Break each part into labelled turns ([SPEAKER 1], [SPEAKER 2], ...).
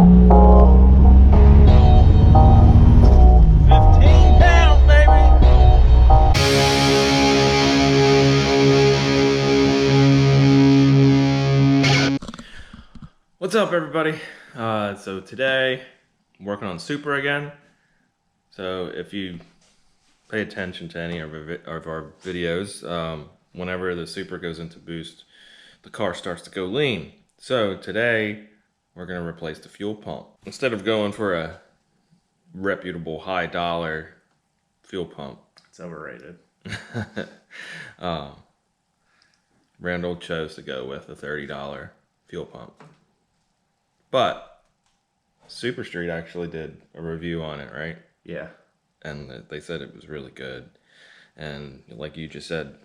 [SPEAKER 1] What's up, everybody? So today I'm working on Supra again. So if you pay attention to any of our videos, whenever the Supra goes into boost, the car starts to go lean. So today we're going to replace the fuel pump. Instead of going for a reputable high dollar fuel pump,
[SPEAKER 2] it's overrated.
[SPEAKER 1] Randall chose to go with a $30 fuel pump. But Super Street actually did a review on it, right?
[SPEAKER 2] Yeah.
[SPEAKER 1] And they said it was really good. And like you just said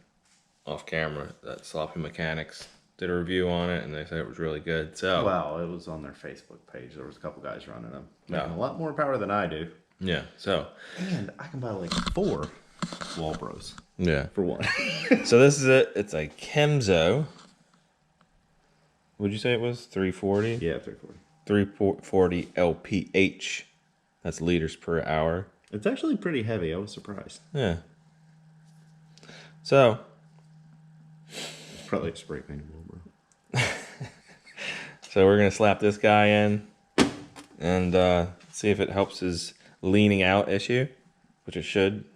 [SPEAKER 1] off camera, that Sloppy Mechanics did a review on it, and they said it was really good. So,
[SPEAKER 2] well, it was on their Facebook page. There was a couple guys running them. Making a lot more power than I do.
[SPEAKER 1] Yeah, so.
[SPEAKER 2] And I can buy like 4 Walbros.
[SPEAKER 1] Yeah.
[SPEAKER 2] For one.
[SPEAKER 1] So this is it. It's a Kenzo. Would you say it was 340?
[SPEAKER 2] Yeah, 340.
[SPEAKER 1] 340 LPH. That's liters per hour.
[SPEAKER 2] It's actually pretty heavy. I was surprised.
[SPEAKER 1] Yeah. So.
[SPEAKER 2] It's probably a spray painted Walbro.
[SPEAKER 1] So we're going to slap this guy in and see if it helps his leaning out issue, which it should.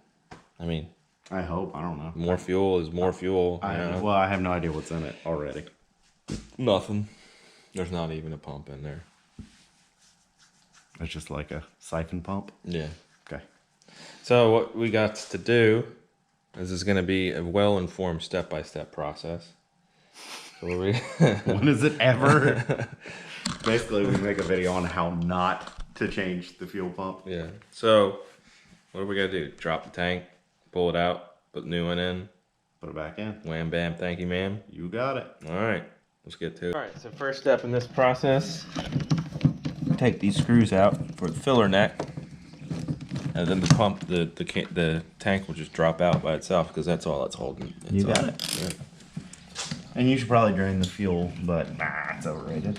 [SPEAKER 1] I mean.
[SPEAKER 2] I hope. I don't know.
[SPEAKER 1] More fuel is more fuel.
[SPEAKER 2] Well, I have no idea what's in it already.
[SPEAKER 1] Nothing. There's not even a pump in there.
[SPEAKER 2] It's just like a siphon pump?
[SPEAKER 1] Yeah.
[SPEAKER 2] Okay.
[SPEAKER 1] So what we got to do is going to be a well-informed step-by-step process. So
[SPEAKER 2] when is it ever? Basically, we make a video on how not to change the fuel pump.
[SPEAKER 1] Yeah. So what are we going to do? Drop the tank, pull it out, put the new one in.
[SPEAKER 2] Put it back in.
[SPEAKER 1] Wham, bam, thank you, ma'am.
[SPEAKER 2] You got it.
[SPEAKER 1] All right. Let's get to it. All right, so first step in this process, take these screws out for the filler neck, and then the pump, the tank will just drop out by itself because that's all that's holding.
[SPEAKER 2] You got it.
[SPEAKER 1] Yeah.
[SPEAKER 2] And you should probably drain the fuel, but nah, it's overrated.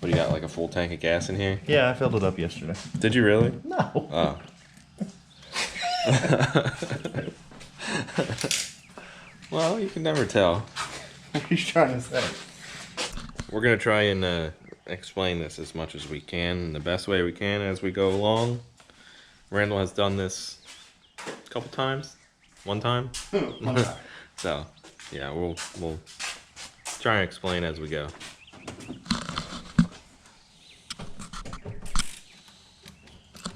[SPEAKER 1] What do you got, like a full tank of gas in here?
[SPEAKER 2] Yeah, I filled it up yesterday.
[SPEAKER 1] Did you really?
[SPEAKER 2] No.
[SPEAKER 1] Oh. Well, you can never tell.
[SPEAKER 2] What are you trying to say?
[SPEAKER 1] We're going to try and explain this as much as we can, and the best way we can as we go along. Randall has done this a couple times. One time. So, yeah, we'll try and explain as we go.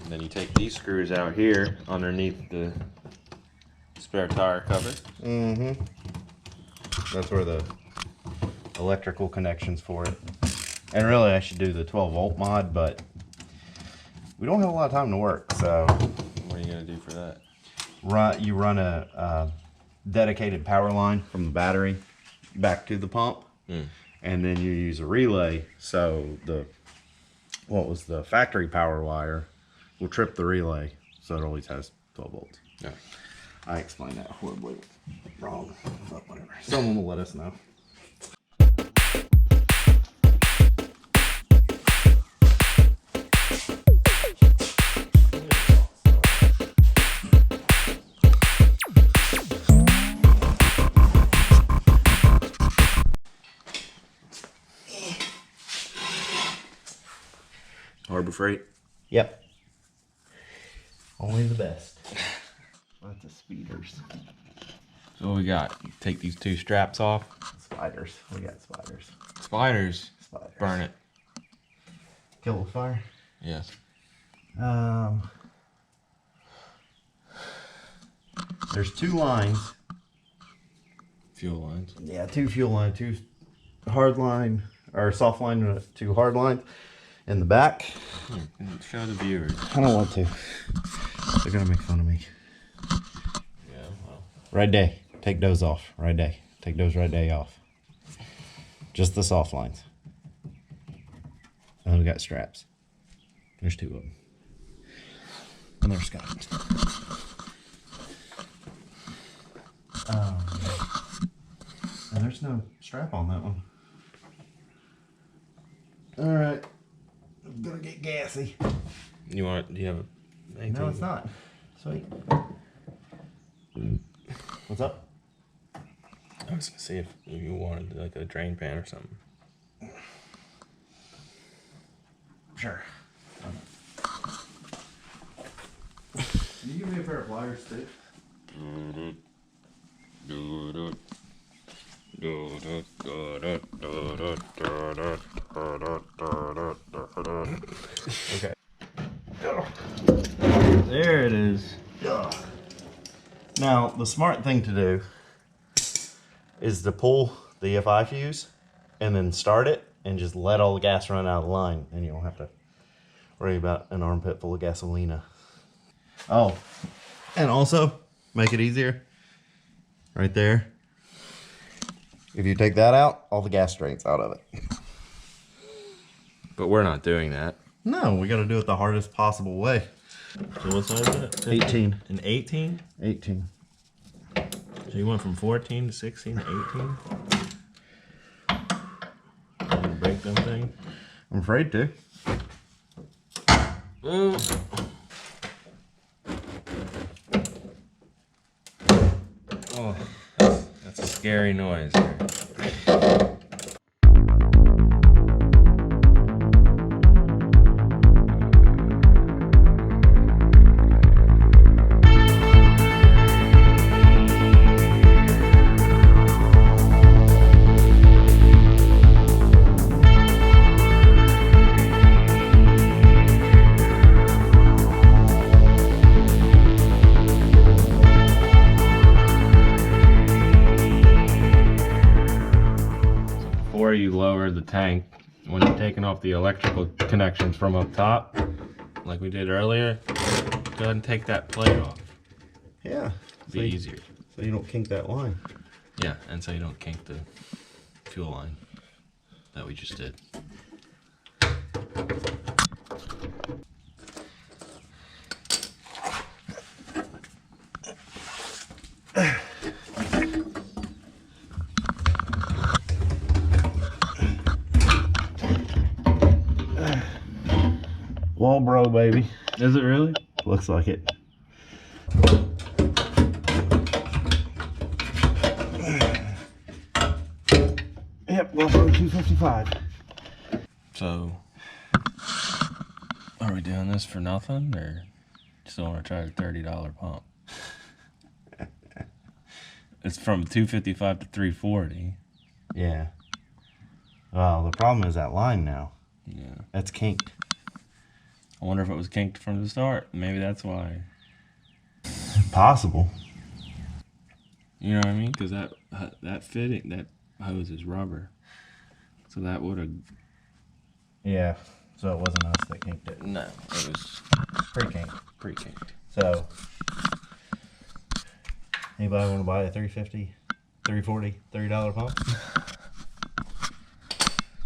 [SPEAKER 1] And then you take these screws out here underneath the spare tire cover.
[SPEAKER 2] Mm-hmm. That's where the electrical connections for it. And really, I should do the 12-volt mod, but we don't have a lot of time to work, so.
[SPEAKER 1] What are you going to do for that?
[SPEAKER 2] You run a dedicated power line from the battery back to the pump, and then you use a relay, so the factory power wire will trip the relay, so it always has 12 volts.
[SPEAKER 1] Yeah.
[SPEAKER 2] I explained that horribly wrong, but whatever. Someone will let us know.
[SPEAKER 1] Harbor Freight?
[SPEAKER 2] Yep. Only the best. Lots of speeders.
[SPEAKER 1] So what we got? Take these 2 straps off.
[SPEAKER 2] Spiders. We got spiders.
[SPEAKER 1] Spiders.
[SPEAKER 2] Spiders.
[SPEAKER 1] Burn it.
[SPEAKER 2] Kill with fire?
[SPEAKER 1] Yes.
[SPEAKER 2] There's 2 lines.
[SPEAKER 1] Fuel lines.
[SPEAKER 2] Yeah, 2 fuel lines, 2 hard line, or soft line, 2 hard lines in the back.
[SPEAKER 1] Show the viewers.
[SPEAKER 2] I don't want to. They're gonna make fun of me.
[SPEAKER 1] Yeah, well.
[SPEAKER 2] Right day. Take those off. Right day. Take those right day off. Just the soft lines. And then we got straps. There's 2 of them. And there's Scott. And there's no strap on that one. Alright. I'm gonna get gassy.
[SPEAKER 1] You want? Do you have anything?
[SPEAKER 2] No, it's not. Sweet. What's up?
[SPEAKER 1] I was gonna see if you wanted like a drain pan or something.
[SPEAKER 2] Sure. Can you give me a pair of pliers too?
[SPEAKER 1] Okay. There it is.
[SPEAKER 2] Now, the smart thing to do is to pull the EFI fuse and then start it and just let all the gas run out of the line, and you don't have to worry about an armpit full of gasolina. Oh, and also make it easier right there. If you take that out, all the gas drains out of it.
[SPEAKER 1] But we're not doing that.
[SPEAKER 2] No, we got to do it the hardest possible way.
[SPEAKER 1] So what size is it?
[SPEAKER 2] 18.
[SPEAKER 1] An 18?
[SPEAKER 2] 18.
[SPEAKER 1] So you went from 14 to 16 to 18? You gonna break them thing?
[SPEAKER 2] I'm afraid to.
[SPEAKER 1] Oh, that's a scary noise here. Before you lower the tank, when you're taking off the electrical connections from up top, like we did earlier, go ahead and take that plate off.
[SPEAKER 2] Yeah.
[SPEAKER 1] Be easier.
[SPEAKER 2] So you don't kink that line.
[SPEAKER 1] Yeah, and so you don't kink the fuel line that we just did.
[SPEAKER 2] Walbro, baby.
[SPEAKER 1] Is it really?
[SPEAKER 2] Looks like it. Yep, Walbro 255.
[SPEAKER 1] So, are we doing this for nothing, or still want to try the $30 pump? It's from 255 to 340.
[SPEAKER 2] Yeah. Well, the problem is that line now.
[SPEAKER 1] Yeah.
[SPEAKER 2] That's kinked.
[SPEAKER 1] I wonder if it was kinked from the start. Maybe that's why.
[SPEAKER 2] Possible.
[SPEAKER 1] You know what I mean? Because that fitting, that hose is rubber. So that would have...
[SPEAKER 2] Yeah. So it wasn't us that kinked it.
[SPEAKER 1] No, it was
[SPEAKER 2] Pre-kinked.
[SPEAKER 1] pre-kinked.
[SPEAKER 2] So, anybody want to buy a 350, 340, $30 pump?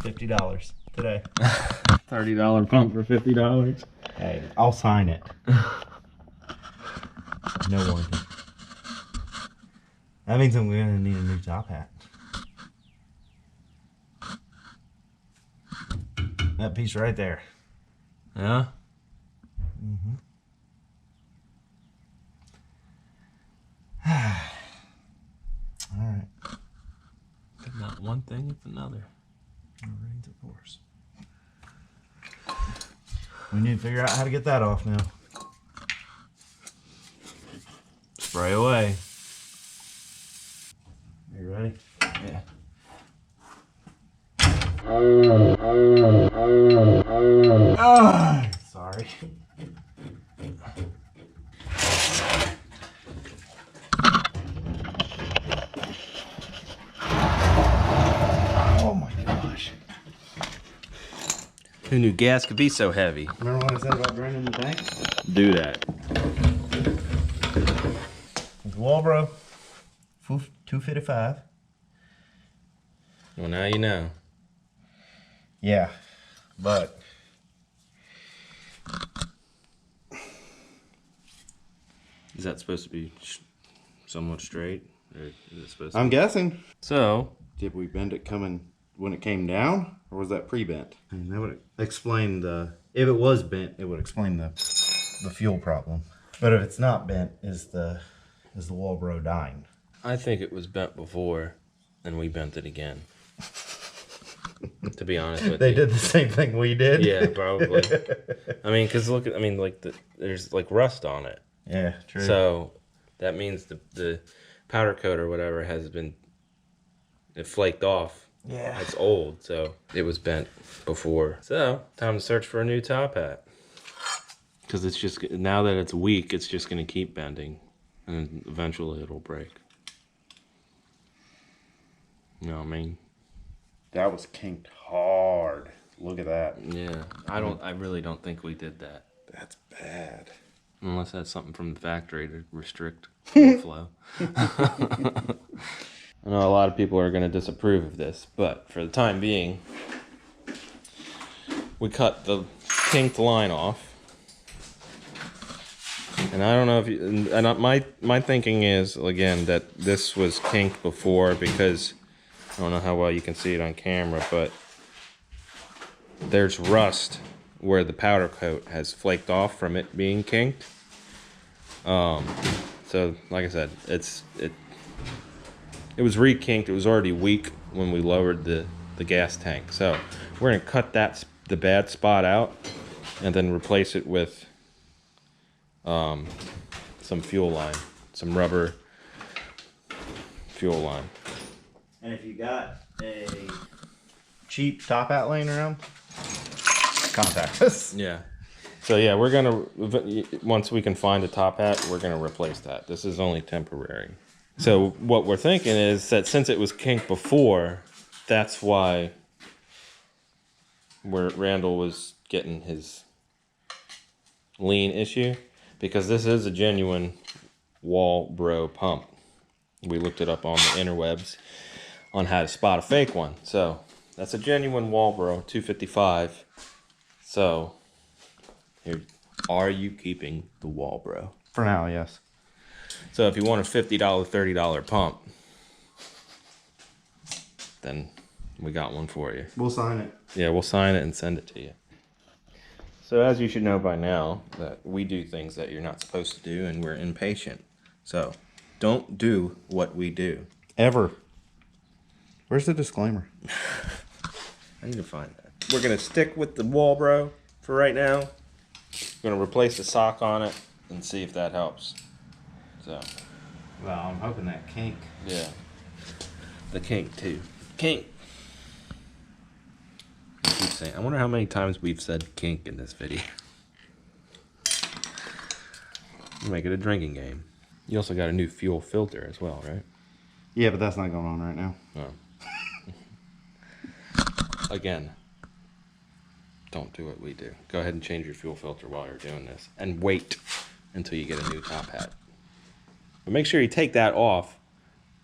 [SPEAKER 2] $50 today.
[SPEAKER 1] $30 pump for $50.
[SPEAKER 2] Hey, I'll sign it. No warranty. That means I'm gonna need a new top hat. That piece right there.
[SPEAKER 1] Yeah?
[SPEAKER 2] Mm-hmm. All right.
[SPEAKER 1] But not one thing, it's another.
[SPEAKER 2] It rains, of course. We need to figure out how to get that off now.
[SPEAKER 1] Spray away.
[SPEAKER 2] Are you ready?
[SPEAKER 1] Yeah.
[SPEAKER 2] Sorry. Oh my gosh.
[SPEAKER 1] Who knew gas could be so heavy?
[SPEAKER 2] Remember what I said about draining the tank?
[SPEAKER 1] Do that.
[SPEAKER 2] It's Walbro 255.
[SPEAKER 1] Well, now you know.
[SPEAKER 2] Yeah, but
[SPEAKER 1] Is that supposed to be somewhat straight? Or is it supposed to
[SPEAKER 2] I'm guessing.
[SPEAKER 1] So,
[SPEAKER 2] Did we bend it coming when it came down, or was that pre-bent? And that would explain if it was bent, it would explain the fuel problem. But if it's not bent, is the Walbro dying?
[SPEAKER 1] I think it was bent before, and we bent it again. To be honest with you.
[SPEAKER 2] They did the same thing we did?
[SPEAKER 1] Yeah, probably. I mean, because look at, I mean, like, there's like rust on it.
[SPEAKER 2] Yeah, true.
[SPEAKER 1] So that means the powder coat or whatever it flaked off.
[SPEAKER 2] Yeah.
[SPEAKER 1] It's old, so it was bent before. So, time to search for a new top hat. Because it's just, now that it's weak, it's just going to keep bending. And eventually it'll break. You know what I mean?
[SPEAKER 2] That was kinked hard. Look at that.
[SPEAKER 1] Yeah. I really don't think we did that.
[SPEAKER 2] That's bad.
[SPEAKER 1] Unless that's something from the factory to restrict the flow. I know a lot of people are going to disapprove of this, but for the time being, we cut the kinked line off. And I don't know if you, and my thinking is, again, that this was kinked before because I don't know how well you can see it on camera, but there's rust where the powder coat has flaked off from it being kinked. So like I said, it was re-kinked. It was already weak when we lowered the gas tank. So we're gonna cut the bad spot out and then replace it with some fuel line, some rubber fuel line.
[SPEAKER 2] And if you got a cheap top hat laying around, contact us.
[SPEAKER 1] Yeah. So yeah, we're gonna, once we can find a top hat, we're gonna replace that. This is only temporary. So what we're thinking is that since it was kinked before, that's why Randall was getting his lean issue, because this is a genuine Walbro pump. We looked it up on the interwebs on how to spot a fake one. So that's a genuine Walbro 255. So here, are you keeping the Walbro?
[SPEAKER 2] For now, yes.
[SPEAKER 1] So if you want a $50, $30 pump, then we got one for you.
[SPEAKER 2] We'll sign it.
[SPEAKER 1] Yeah, we'll sign it and send it to you. So as you should know by now, that we do things that you're not supposed to do, and we're impatient. So don't do what we do.
[SPEAKER 2] Ever. Where's the disclaimer?
[SPEAKER 1] I need to find that. We're going to stick with the Walbro for right now. We're going to replace the sock on it and see if that helps. So,
[SPEAKER 2] Well, I'm hoping that kink.
[SPEAKER 1] yeah. The kink too. Kink. I keep saying, I wonder how many times we've said kink in this video. Make it a drinking game. You also got a new fuel filter as well, right?
[SPEAKER 2] Yeah, but that's not going on right now.
[SPEAKER 1] Oh. Again, don't do what we do. Go ahead and change your fuel filter while you're doing this. And wait until you get a new top hat. But make sure you take that off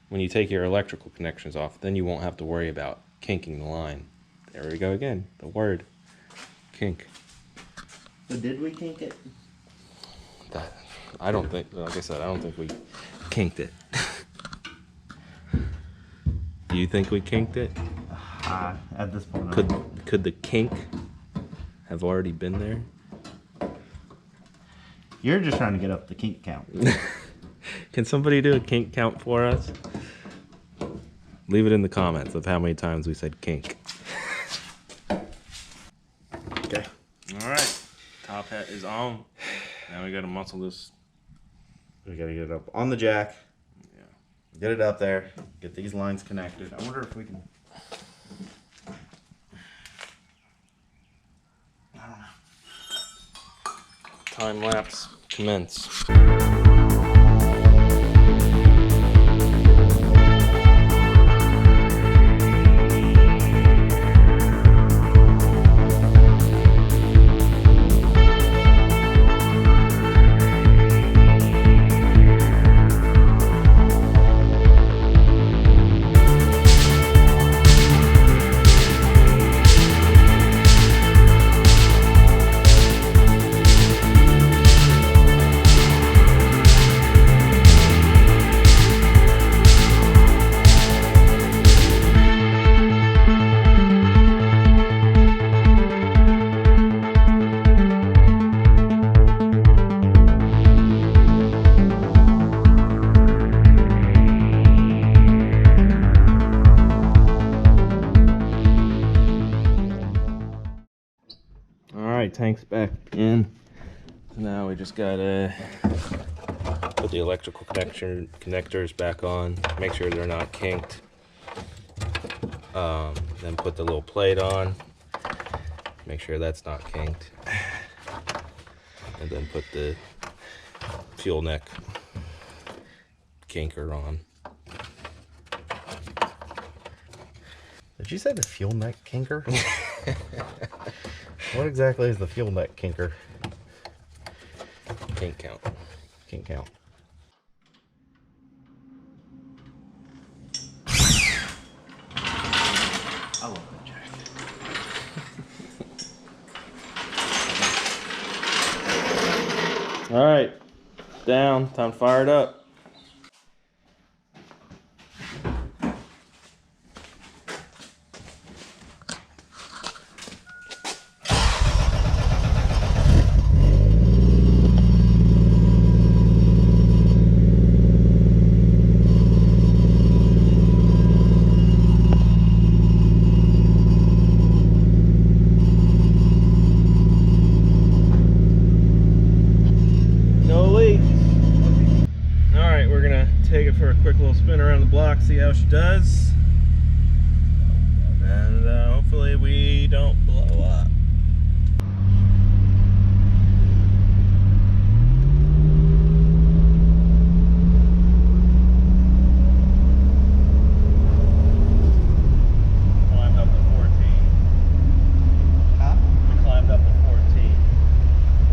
[SPEAKER 1] when you take your electrical connections off. Then you won't have to worry about kinking the line. There we go again. The word. Kink.
[SPEAKER 2] So did we kink it?
[SPEAKER 1] That, I don't think, like I said, I don't think we kinked it. Do you think we kinked it?
[SPEAKER 2] At this point,
[SPEAKER 1] Could the kink have already been there?
[SPEAKER 2] you're just trying to get up the kink count.
[SPEAKER 1] Can somebody do a kink count for us? Leave it in the comments of how many times we said kink.
[SPEAKER 2] Okay.
[SPEAKER 1] All right. Top hat is on. Now we got to muscle this.
[SPEAKER 2] We gotta get it up on the jack.
[SPEAKER 1] Yeah.
[SPEAKER 2] Get it up there. Get these lines connected. I wonder if we can. I don't know.
[SPEAKER 1] Time lapse commence. Alright, tank's back in. So now we just gotta put the electrical connectors back on, make sure they're not kinked. Then put the little plate on, make sure that's not kinked. And then put the fuel neck kinker on.
[SPEAKER 2] Did you say the fuel neck kinker? What exactly is the fuel neck kinker?
[SPEAKER 1] Kink count.
[SPEAKER 2] Kink count. I love that jack.
[SPEAKER 1] All right, down. Time to fire it up. Take it for a quick little spin around the block, see how she does, and hopefully we don't blow up. Climbed up to 14.
[SPEAKER 2] Huh?
[SPEAKER 1] We climbed up to 14.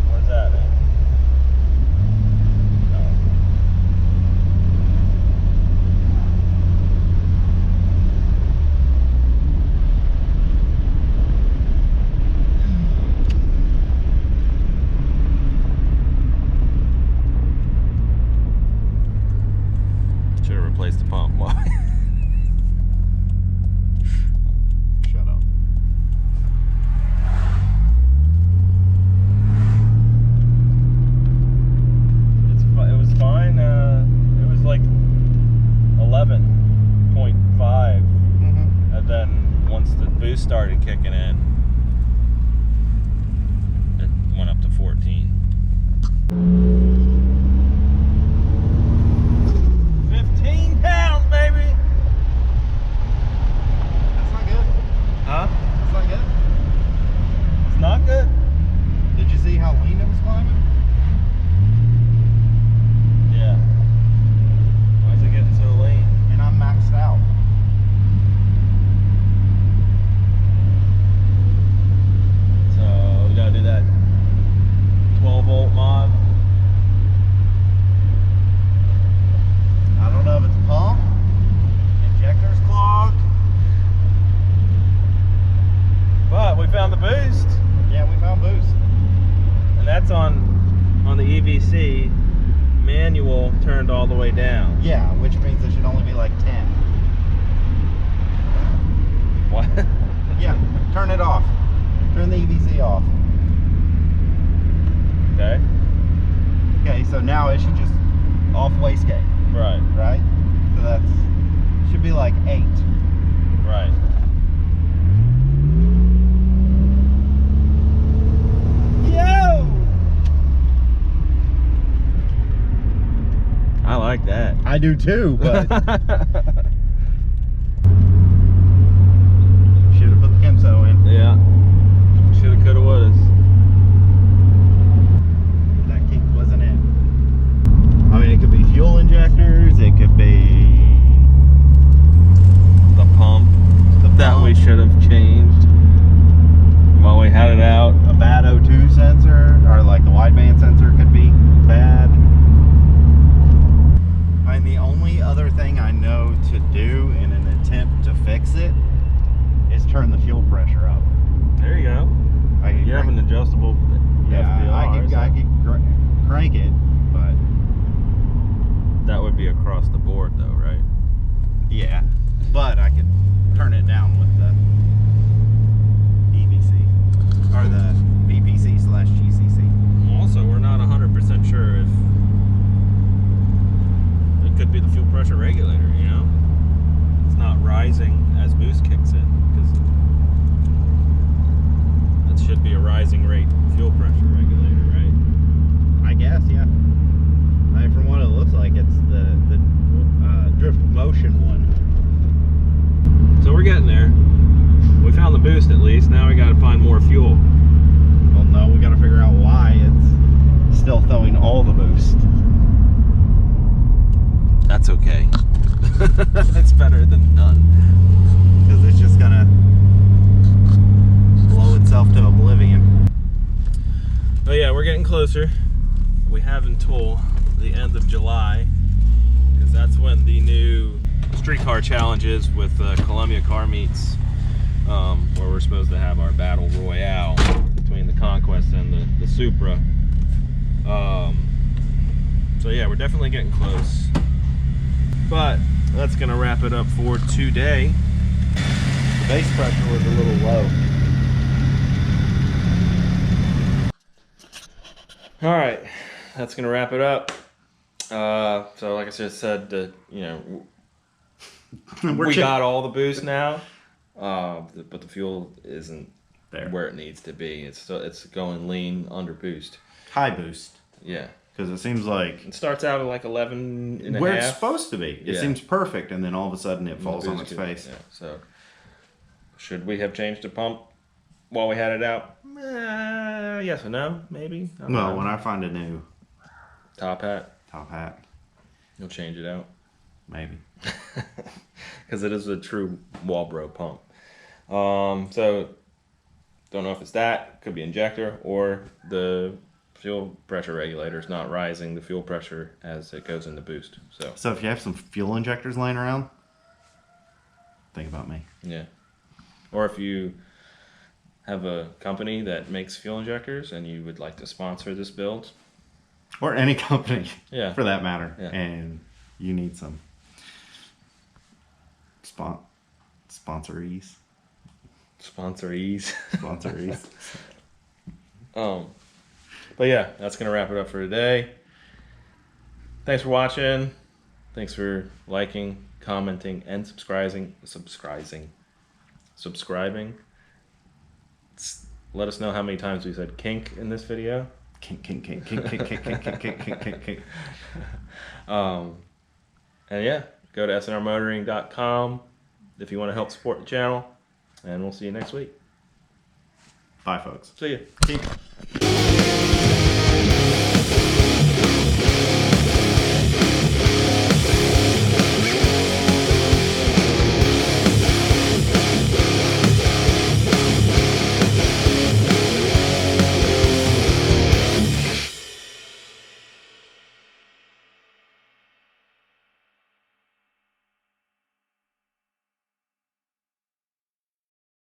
[SPEAKER 1] Where's that at? Replace the pump. Why?
[SPEAKER 2] Shut up.
[SPEAKER 1] It was fine. It was like 11.5, and then once the boost started kicking in, it went up to 14. 15 pounds, baby!
[SPEAKER 2] That's not good.
[SPEAKER 1] Huh?
[SPEAKER 2] That's not good.
[SPEAKER 1] It's not good?
[SPEAKER 2] Did you see how lean it was climbing?
[SPEAKER 1] Yeah. Why is it getting so lean?
[SPEAKER 2] And I'm maxed out.
[SPEAKER 1] So we gotta do that 12-volt mod.
[SPEAKER 2] I don't know if it's a pump, injector's clogged.
[SPEAKER 1] But we found the boost,
[SPEAKER 2] Yeah, we found boost.
[SPEAKER 1] and that's on the EVC manual turned all the way down.
[SPEAKER 2] Yeah, which means it should only be like 10.
[SPEAKER 1] What?
[SPEAKER 2] Yeah, turn it off. Turn the EVC off.
[SPEAKER 1] Okay.
[SPEAKER 2] Okay, so now it should just off wastegate,
[SPEAKER 1] Right.
[SPEAKER 2] right? So that's, should be like 8.
[SPEAKER 1] Right. Yo! I like that.
[SPEAKER 2] I do too, but should have put the Kemso in.
[SPEAKER 1] Yeah. Shoulda, coulda, woulda.
[SPEAKER 2] That kink wasn't in. I mean, it could be fuel injectors, it could be
[SPEAKER 1] The pump that we should have changed while we had it out.
[SPEAKER 2] a bad O2 sensor, or like the wideband sensor could be bad. I mean, the only other thing I know to do in an attempt to fix it is turn the fuel pressure up.
[SPEAKER 1] There you go.
[SPEAKER 2] I could
[SPEAKER 1] You have an adjustable
[SPEAKER 2] yeah,
[SPEAKER 1] FBR,
[SPEAKER 2] I could crank it, but
[SPEAKER 1] that would be across the board though, right?
[SPEAKER 2] yeah, but I could turn it down with the EVC or the BPC/GCC.
[SPEAKER 1] Also, we're not 100% sure if it could be the fuel pressure regulator, you know? It's not rising as boost kicks in, because that should be a rising rate closer. We have until the end of July, because that's when the new streetcar challenge is with Columbia Car Meets, where we're supposed to have our battle royale between the Conquest and the Supra. So yeah, we're definitely getting close. But that's gonna wrap it up for today.
[SPEAKER 2] The base pressure was a little low.
[SPEAKER 1] All right, that's gonna wrap it up. So like I just said, you know, we got all the boost now, but the fuel isn't
[SPEAKER 2] there
[SPEAKER 1] where it needs to be. It's going lean under boost.
[SPEAKER 2] High boost.
[SPEAKER 1] Yeah.
[SPEAKER 2] Because it seems like
[SPEAKER 1] It starts out at like 11 and a
[SPEAKER 2] where
[SPEAKER 1] half.
[SPEAKER 2] it's supposed to be. It
[SPEAKER 1] Yeah.
[SPEAKER 2] seems perfect, and then all of a sudden it falls on its face.
[SPEAKER 1] Yeah. So, should we have changed the pump while we had it out? Yes or no? Maybe. I don't know.
[SPEAKER 2] Well, when I find a new
[SPEAKER 1] Top hat,
[SPEAKER 2] you'll
[SPEAKER 1] change it out.
[SPEAKER 2] maybe.
[SPEAKER 1] Because it is a true Walbro pump. So, don't know if it's that. Could be injector or the fuel pressure regulator is not rising the fuel pressure as it goes into boost.
[SPEAKER 2] So if you have some fuel injectors laying around, think about me.
[SPEAKER 1] Yeah. Or if you have a company that makes fuel injectors and you would like to sponsor this build.
[SPEAKER 2] Or any company,
[SPEAKER 1] Yeah.
[SPEAKER 2] for that matter.
[SPEAKER 1] Yeah.
[SPEAKER 2] And you need some sponsorees.
[SPEAKER 1] Sponsorees.
[SPEAKER 2] Sponsorees.
[SPEAKER 1] But yeah, that's going to wrap it up for today. Thanks for watching. Thanks for liking, commenting, and subscribing. Let us know how many times we said kink in this video.
[SPEAKER 2] Kink, kink, kink, kink, kink, kink, kink, kink, kink, kink, kink, kink.
[SPEAKER 1] And yeah, go to sandrmotoring.com if you want to help support the channel. And we'll see you next week.
[SPEAKER 2] Bye, folks.
[SPEAKER 1] See ya.
[SPEAKER 2] Kink.